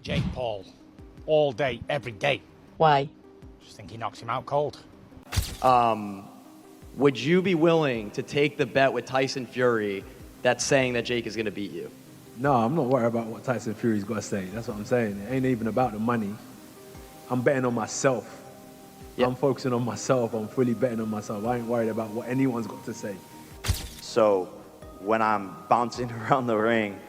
Jake Paul. All day, every day. Why? Just think he knocks him out cold. Would you be willing to take the bet with Tyson Fury that's saying that Jake is going to beat you? No, I'm not worried about what Tyson Fury's got to say. That's what I'm saying. It ain't even about the money. I'm betting on myself. Yep. I'm focusing on myself. I'm fully betting on myself. I ain't worried about what anyone's got to say. So when I'm bouncing around the ring,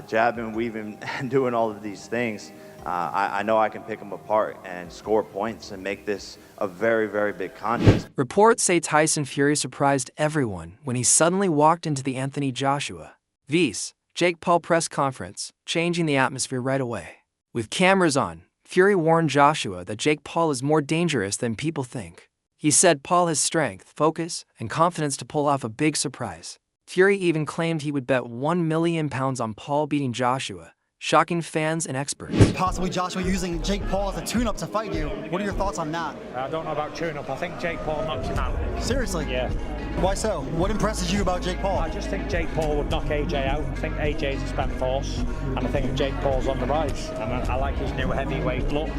jabbing, weaving, and doing all of these things, I know I can pick them apart and score points and make this a very, very big contest. Reports say Tyson Fury surprised everyone when he suddenly walked into the Anthony Joshua vs. Jake Paul press conference, changing the atmosphere right away. With cameras on, Fury warned Joshua that Jake Paul is more dangerous than people think. He said Paul has strength, focus, and confidence to pull off a big surprise. Fury even claimed he would bet £1 million on Paul beating Joshua, shocking fans and experts. Possibly Joshua using Jake Paul as a tune-up to fight you. What are your thoughts on that? I don't know about tune-up. I think Jake Paul knocks him out. Seriously? Yeah. Why so? What impresses you about Jake Paul? I just think Jake Paul would knock AJ out. I think AJ's a spent force, and I think Jake Paul's on the rise. And I like his new heavyweight look.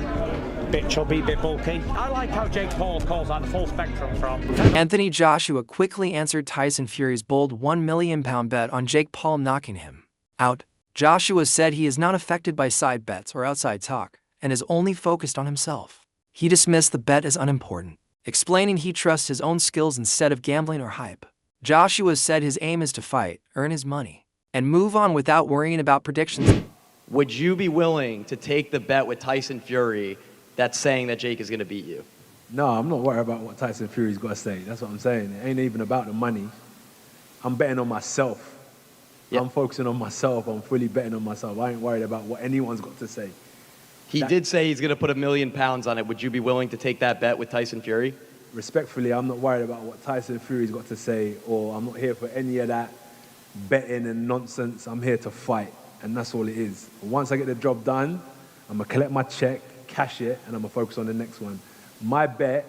Bit chubby, bit bulky. I like how Jake Paul calls out the full spectrum from... Anthony Joshua quickly answered Tyson Fury's bold £1 million bet on Jake Paul knocking him out. Joshua said he is not affected by side bets or outside talk, and is only focused on himself. He dismissed the bet as unimportant, explaining he trusts his own skills instead of gambling or hype. Joshua said his aim is to fight, earn his money, and move on without worrying about predictions. Would you be willing to take the bet with Tyson Fury that's saying that Jake is going to beat you? No, I'm not worried about what Tyson Fury's got to say. That's what I'm saying. It ain't even about the money. I'm betting on myself. Yep. I'm focusing on myself. I'm fully betting on myself. I ain't worried about what anyone's got to say. He did say he's going to put £1 million on it. Would you be willing to take that bet with Tyson Fury? Respectfully, I'm not worried about what Tyson Fury's got to say, or I'm not here for any of that betting and nonsense. I'm here to fight, and that's all it is. Once I get the job done, I'm going to collect my check, cash it, and I'm going to focus on the next one. My bet...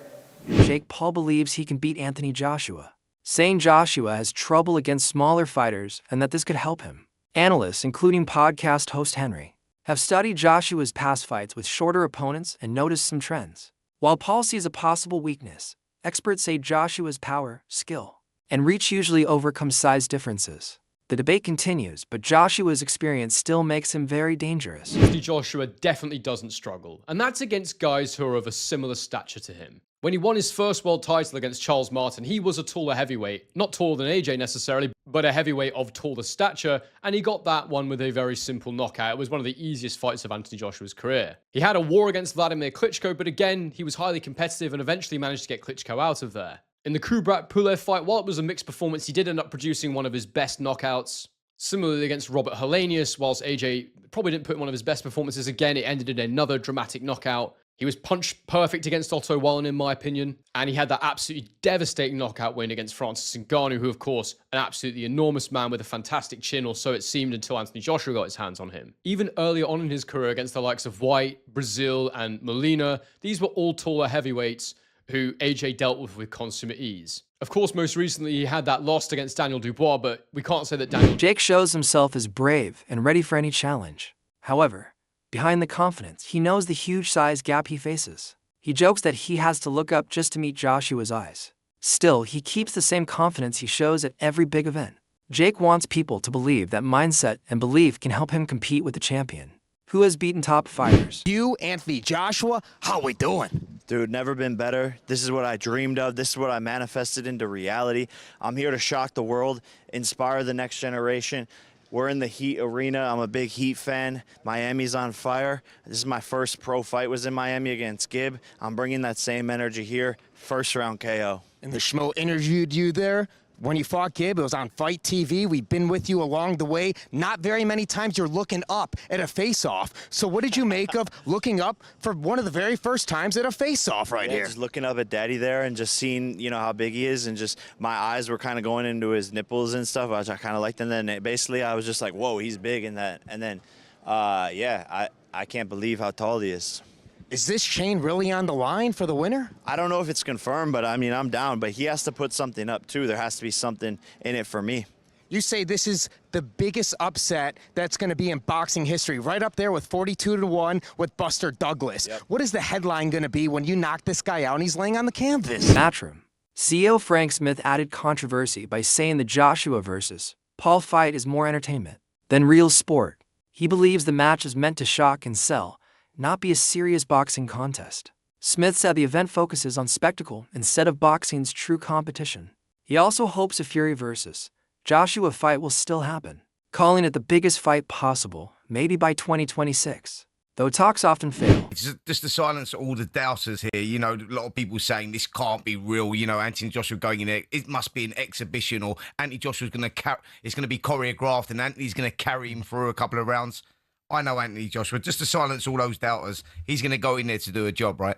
Jake Paul believes he can beat Anthony Joshua, saying Joshua has trouble against smaller fighters and that this could help him. Analysts, including podcast host Henry, have studied Joshua's past fights with shorter opponents and noticed some trends. While Paul sees a possible weakness, experts say Joshua's power, skill, and reach usually overcome size differences. The debate continues, but Joshua's experience still makes him very dangerous. Anthony Joshua definitely doesn't struggle, and that's against guys who are of a similar stature to him. When he won his first world title against Charles Martin, he was a taller heavyweight. Not taller than AJ necessarily, but a heavyweight of taller stature, and he got that one with a very simple knockout. It was one of the easiest fights of Anthony Joshua's career. He had a war against Vladimir Klitschko, but again, he was highly competitive and eventually managed to get Klitschko out of there. In the Kubrat-Pulev fight, while it was a mixed performance, he did end up producing one of his best knockouts. Similarly against Robert Helenius, whilst AJ probably didn't put in one of his best performances, again, it ended in another dramatic knockout. He was punch perfect against Otto Wallin, in my opinion, and he had that absolutely devastating knockout win against Francis Ngannou, who, of course, an absolutely enormous man with a fantastic chin, or so it seemed until Anthony Joshua got his hands on him. Even earlier on in his career against the likes of White, Brazil, and Molina, these were all taller heavyweights who AJ dealt with consummate ease. Of course, most recently, he had that loss against Daniel Dubois, but we can't say that Daniel... Jake shows himself as brave and ready for any challenge. However, behind the confidence, he knows the huge size gap he faces. He jokes that he has to look up just to meet Joshua's eyes. Still, he keeps the same confidence he shows at every big event. Jake wants people to believe that mindset and belief can help him compete with the champion, who has beaten top fighters. You, Anthony Joshua, how we doing? Dude, never been better. This is what I dreamed of. This is what I manifested into reality. I'm here to shock the world, inspire the next generation. We're in the Heat arena. I'm a big Heat fan. Miami's on fire. This is my first pro fight, was in Miami against Gibb. I'm bringing that same energy here. First round KO. And the Schmo interviewed you there. When you fought Gibb, it was on Fight TV. We've been with you along the way. Not very many times you're looking up at a face-off. So what did you make of looking up for one of the very first times at a face-off right here? Just looking up at Daddy there and just seeing, you know, how big he is, and just my eyes were kind of going into his nipples and stuff, which I kind of liked. And then basically I was just like, whoa, he's big in that. And then, yeah, I can't believe how tall he is. Is this chain really on the line for the winner? I don't know if it's confirmed, but I mean, I'm down. But he has to put something up, too. There has to be something in it for me. You say this is the biggest upset that's going to be in boxing history, right up there with 42-1 with Buster Douglas. Yep. What is the headline going to be when you knock this guy out and he's laying on the canvas? Matchroom. CEO Frank Smith added controversy by saying the Joshua versus Paul fight is more entertainment than real sport. He believes the match is meant to shock and sell, not be a serious boxing contest. Smith said the event focuses on spectacle instead of boxing's true competition. He also hopes a Fury versus Joshua fight will still happen, calling it the biggest fight possible, maybe by 2026. Though talks often fail. It's just to silence all the doubters here. You know, a lot of people saying this can't be real. You know, Anthony Joshua going in there, it must be an exhibition, or Anthony Joshua's going to it's going to be choreographed, and Anthony's going to carry him through a couple of rounds. I know Anthony Joshua. Just to silence all those doubters, he's going to go in there to do a job, right?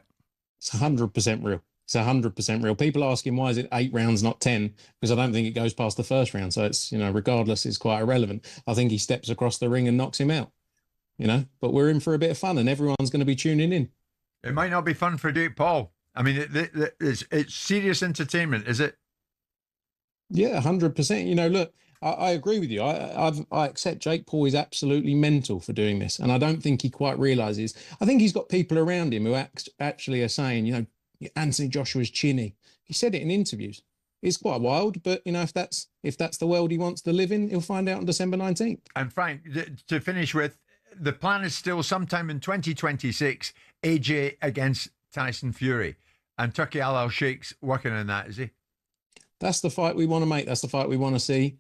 It's 100% real. It's 100% real. People asking why is it 8 rounds, not 10? Because I don't think it goes past the first round. So it's, you know, regardless, it's quite irrelevant. I think he steps across the ring and knocks him out. You know, but we're in for a bit of fun, and everyone's going to be tuning in. It might not be fun for Jake Paul. I mean, it's serious entertainment, is it? Yeah, 100%. You know, look, I agree with you. I accept Jake Paul is absolutely mental for doing this, and I don't think he quite realizes. I think he's got people around him who actually are saying, you know, Anthony Joshua's chinny. He said it in interviews. It's quite wild, but you know, if that's the world he wants to live in, he'll find out on December 19th. And Frank, to finish with, the plan is still sometime in 2026, AJ against Tyson Fury, and Turki Al-Sheikh's working on that, is he? That's the fight we want to make. That's the fight we want to see.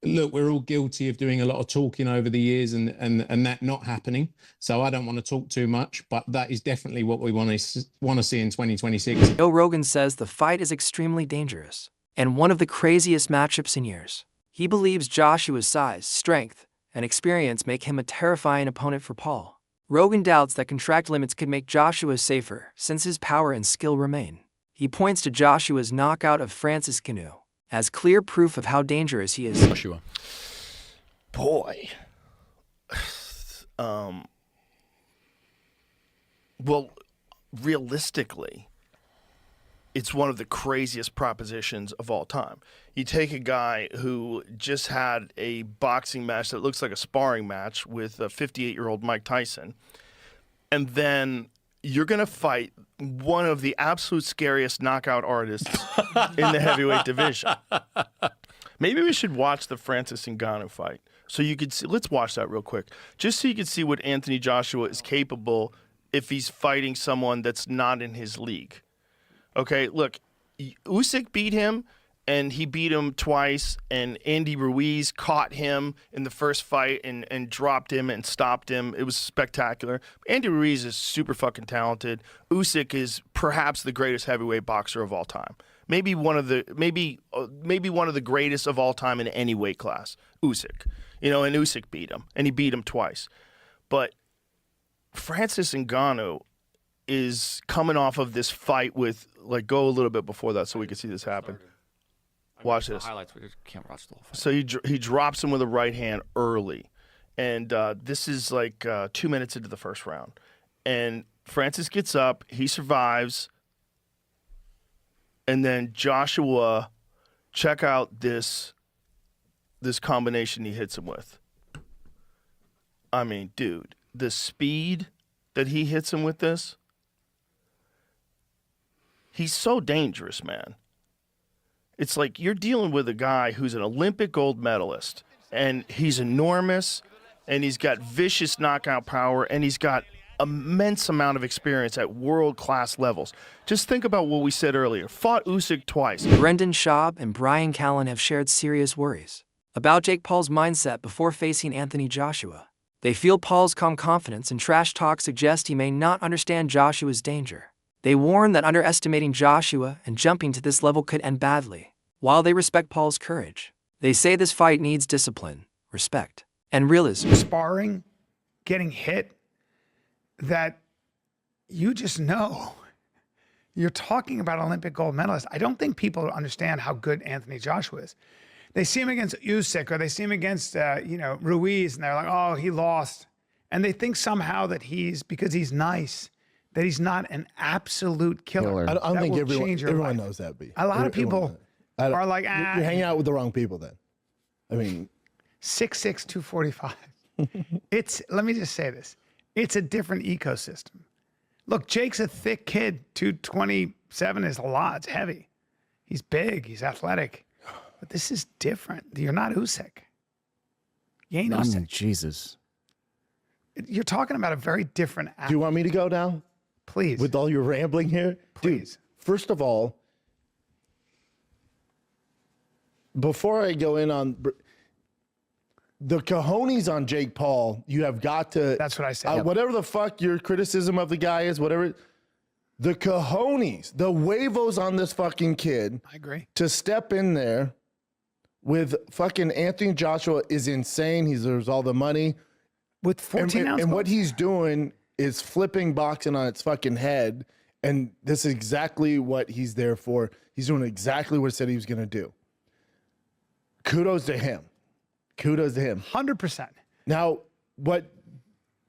Look, we're all guilty of doing a lot of talking over the years and that not happening. So I don't want to talk too much, but that is definitely what we want to see in 2026. Joe Rogan says the fight is extremely dangerous and one of the craziest matchups in years. He believes Joshua's size, strength, and experience make him a terrifying opponent for Paul. Rogan doubts that contract limits could make Joshua safer since his power and skill remain. He points to Joshua's knockout of Francis Ngannou as clear proof of how dangerous he is. Joshua. Boy. Well, realistically, it's one of the craziest propositions of all time. You take a guy who just had a boxing match that looks like a sparring match with a 58-year-old Mike Tyson, and then you're going to fight one of the absolute scariest knockout artists in the heavyweight division. Maybe we should watch the Francis Ngannou fight so you could see. Let's watch that real quick, just so you can see what Anthony Joshua is capable if he's fighting someone that's not in his league. Okay, look, Usyk beat him, and he beat him twice, and Andy Ruiz caught him in the first fight and dropped him and stopped him. It was spectacular. Andy Ruiz is super fucking talented. Usyk is perhaps the greatest heavyweight boxer of all time. Maybe one of the greatest of all time in any weight class. Usyk. You know, and Usyk beat him, and he beat him twice. But Francis Ngannou is coming off of this fight with, like, go a little bit before that so we can see this happen. Watch this. Highlights, we can't watch the whole fight. So he drops him with a right hand early, and this is like 2 minutes into the first round. And Francis gets up, he survives, and then Joshua, check out this combination he hits him with. I mean, dude, the speed that he hits him with this, he's so dangerous, man. It's like you're dealing with a guy who's an Olympic gold medalist, and he's enormous, and he's got vicious knockout power, and he's got immense amount of experience at world-class levels. Just think about what we said earlier. Fought Usyk twice. Brendan Schaub and Brian Callen have shared serious worries about Jake Paul's mindset before facing Anthony Joshua. They feel Paul's calm confidence and trash talk suggest he may not understand Joshua's danger. They warn that underestimating Joshua and jumping to this level could end badly. While they respect Paul's courage, they say this fight needs discipline, respect, and realism. Sparring, getting hit, that you just know. You're talking about Olympic gold medalist. I don't think people understand how good Anthony Joshua is. They see him against Usyk, or they see him against Ruiz, and they're like, oh, he lost. And they think somehow that because he's nice, that he's not an absolute killer. I don't think everyone knows that, B. A lot of people are like, You're hanging out with the wrong people then. I mean, 6'6", 245. Let me just say this. It's a different ecosystem. Look, Jake's a thick kid. 227 is a lot. It's heavy. He's big. He's athletic. But this is different. You're not Usyk. You ain't Usyk. Jesus. You're talking about a very different athlete. Do you want me to go now? Please. With all your rambling here? Please. Dude, first of all, before I go in on the cojones on Jake Paul, you have got to. That's what I said. Whatever the fuck your criticism of the guy is, whatever. The cojones, the huevos on this fucking kid. I agree. To step in there with fucking Anthony Joshua is insane. He deserves all the money. With 14 ounces. And what he's doing is flipping boxing on its fucking head. And this is exactly what he's there for. He's doing exactly what he said he was going to do. Kudos to him. Kudos to him. 100%. Now, what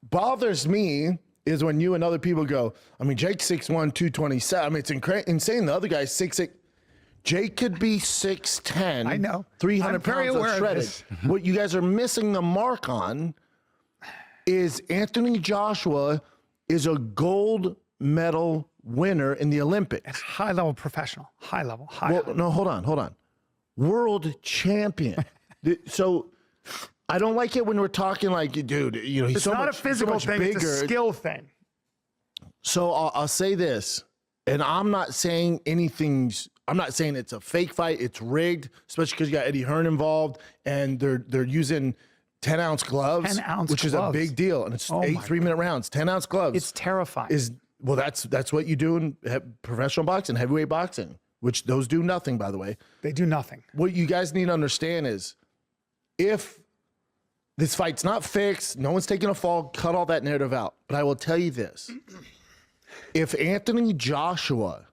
bothers me is when you and other people go, I mean, Jake's 6'1", 227. I mean, it's insane. The other guy's 6'6". Jake could be 6'10". I know. 300 pounds of shredded. What you guys are missing the mark on is Anthony Joshua is a gold medal winner in the Olympics. High-level professional. High-level. No, hold on. World champion. So I don't like it when we're talking like, dude, you know, he's it's so not much, a physical so much thing, bigger. it's a skill thing. So I'll say this, and I'm not saying it's a fake fight. It's rigged, especially because you got Eddie Hearn involved, and they're using 10-ounce gloves, 10-ounce which is a big deal, and it's 8 3-minute rounds. 10-ounce gloves. It's terrifying. That's what you do in professional boxing, heavyweight boxing, which those do nothing, by the way. They do nothing. What you guys need to understand is, if this fight's not fixed, no one's taking a fall, cut all that narrative out. But I will tell you this. If Anthony Joshua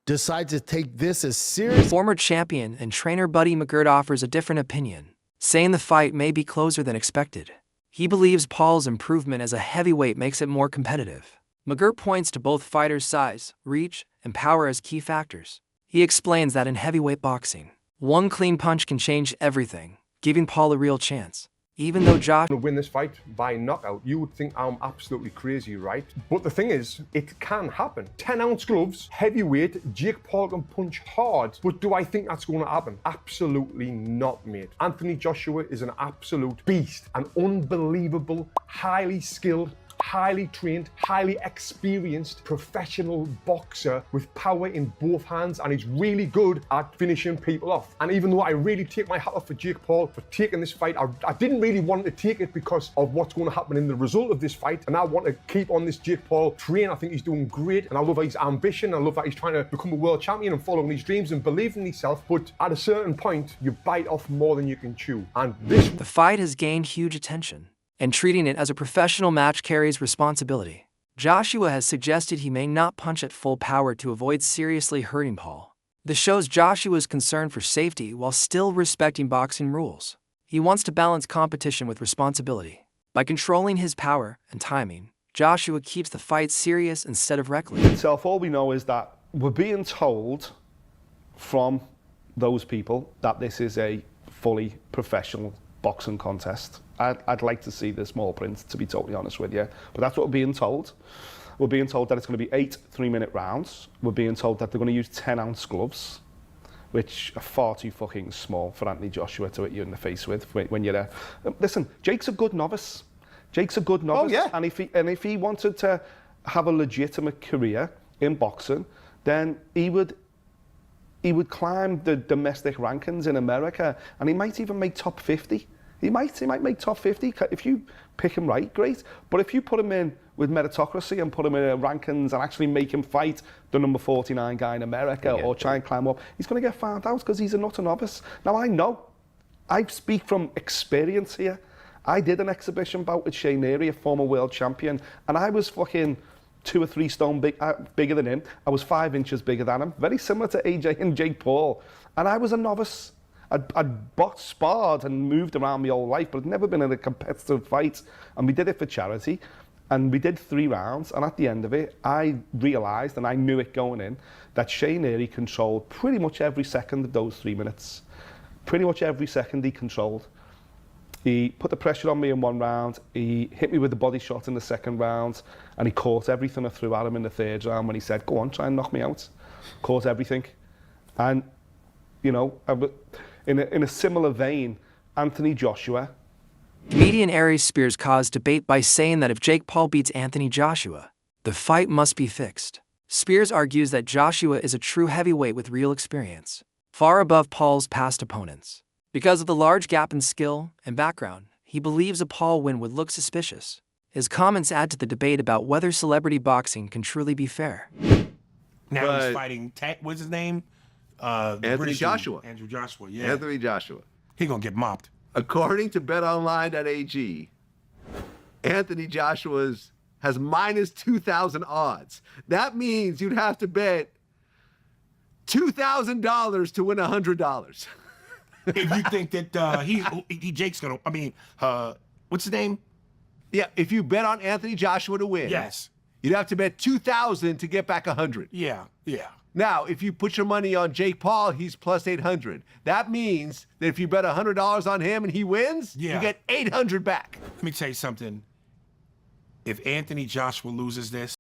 decides to take this as serious... Former champion and trainer Buddy McGirt offers a different opinion, saying the fight may be closer than expected. He believes Paul's improvement as a heavyweight makes it more competitive. McGirt points to both fighters' size, reach, and power as key factors. He explains that in heavyweight boxing, one clean punch can change everything, giving Paul a real chance. Even though Josh to win this fight by knockout, you would think I'm absolutely crazy, right? But the thing is, it can happen. 10-ounce gloves, heavyweight, Jake Paul can punch hard. But do I think that's going to happen? Absolutely not, mate. Anthony Joshua is an absolute beast, an unbelievable, highly skilled, highly trained, highly experienced professional boxer with power in both hands, and he's really good at finishing people off. And even though I really take my hat off for Jake Paul for taking this fight, I didn't really want to take it because of what's going to happen in the result of this fight, and I want to keep on this Jake Paul train. I think he's doing great, and I love his ambition. I love that he's trying to become a world champion and following his dreams and believing in himself. But at a certain point, you bite off more than you can chew. And the fight has gained huge attention, and treating it as a professional match carries responsibility. Joshua has suggested he may not punch at full power to avoid seriously hurting Paul. This shows Joshua's concern for safety while still respecting boxing rules. He wants to balance competition with responsibility. By controlling his power and timing, Joshua keeps the fight serious instead of reckless. Itself, all we know is that we're being told from those people that this is a fully professional boxing contest. I'd like to see the small print, to be totally honest with you. But that's what we're being told. We're being told that it's going to be 8 3-minute rounds. We're being told that they're going to use 10-ounce gloves, which are far too fucking small for Anthony Joshua to hit you in the face with when you're there. Listen, Jake's a good novice. Jake's a good novice. Oh, yeah. And if he wanted to have a legitimate career in boxing, then he would climb the domestic rankings in America, and he might even make top 50. He might make top 50 if you pick him right, great. But if you put him in with meritocracy and put him in rankings and actually make him fight the number 49 guy in America or try and climb up, he's going to get found out because he's not a novice. Now I know, I speak from experience here. I did an exhibition bout with Shane Neary, a former world champion, and I was fucking 2 or 3 stone bigger than him. I was 5 inches bigger than him, very similar to AJ and Jake Paul. And I was a novice. I'd sparred and moved around my whole life, but I'd never been in a competitive fight. And we did it for charity. And we did 3 rounds. And at the end of it, I realised, and I knew it going in, that Shane Neary controlled pretty much every second of those 3 minutes. pretty much every second he controlled. He put the pressure on me in 1 round, he hit me with the body shot in the 2nd round, and he caught everything I threw at him in the 3rd round when he said, go on, try and knock me out. Caught everything. And, you know, in a similar vein, Anthony Joshua. Comedian Aries Spears caused debate by saying that if Jake Paul beats Anthony Joshua, the fight must be fixed. Spears argues that Joshua is a true heavyweight with real experience, far above Paul's past opponents. Because of the large gap in skill and background, he believes a Paul win would look suspicious. His comments add to the debate about whether celebrity boxing can truly be fair. Now he's fighting, what's his name? Anthony Joshua. Andrew Joshua, yeah. Anthony Joshua. He gonna get mopped. According to betonline.ag, Anthony Joshua's has minus 2,000 odds. That means you'd have to bet $2,000 to win $100. If you think that Jake's gonna, what's his name? Yeah, if you bet on Anthony Joshua to win, Yes. you'd have to bet 2,000 to get back 100. Yeah. Now, if you put your money on Jake Paul, he's plus 800. That means that if you bet $100 on him and he wins, you get 800 back. Let me tell you something. If Anthony Joshua loses this,